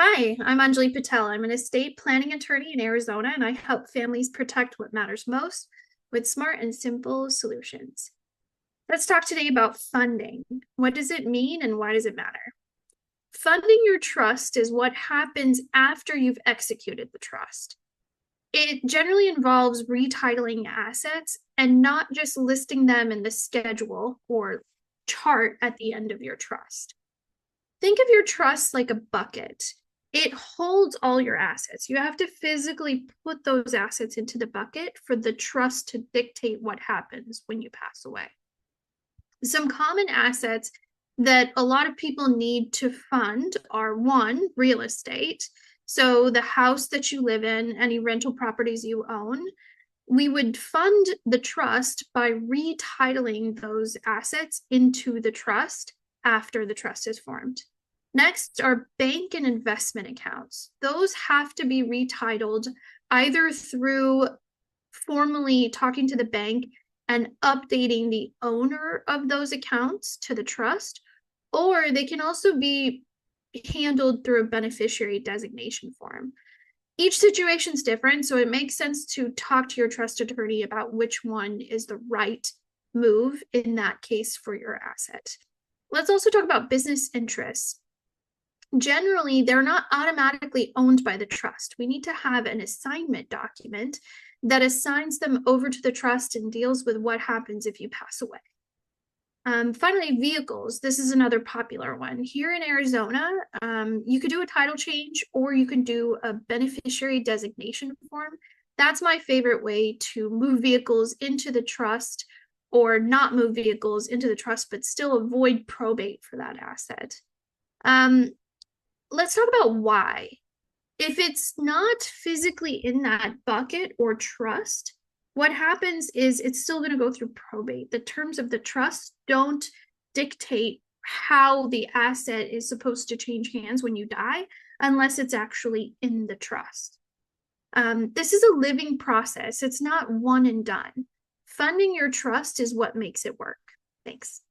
Hi, I'm Anjali Patel. I'm an estate planning attorney in Arizona, and I help families protect what matters most with smart and simple solutions. Let's talk today about funding. What does it mean and why does it matter? Funding your trust is what happens after you've executed the trust. It generally involves retitling assets and not just listing them in the schedule or chart at the end of your trust. Think of your trust like a bucket. It holds all your assets. You have to physically put those assets into the bucket for the trust to dictate what happens when you pass away. Some common assets that a lot of people need to fund are one, real estate. So the house that you live in, any rental properties you own, we would fund the trust by retitling those assets into the trust after the trust is formed. Next are bank and investment accounts. Those have to be retitled either through formally talking to the bank and updating the owner of those accounts to the trust, or they can also be handled through a beneficiary designation form. Each situation is different, so it makes sense to talk to your trust attorney about which one is the right move in that case for your asset. Let's also talk about business interests. Generally, they're not automatically owned by the trust. We need to have an assignment document that assigns them over to the trust and deals with what happens if you pass away. Finally, vehicles. This is another popular one. Here in Arizona, you could do a title change or you can do a beneficiary designation form. That's my favorite way to move vehicles into the trust or not move vehicles into the trust, but still avoid probate for that asset. Let's talk about why. If it's not physically in that bucket or trust, what happens is it's still going to go through probate. The terms of the trust don't dictate how the asset is supposed to change hands when you die, unless it's actually in the trust. This is a living process. It's not one and done. Funding your trust is what makes it work. Thanks.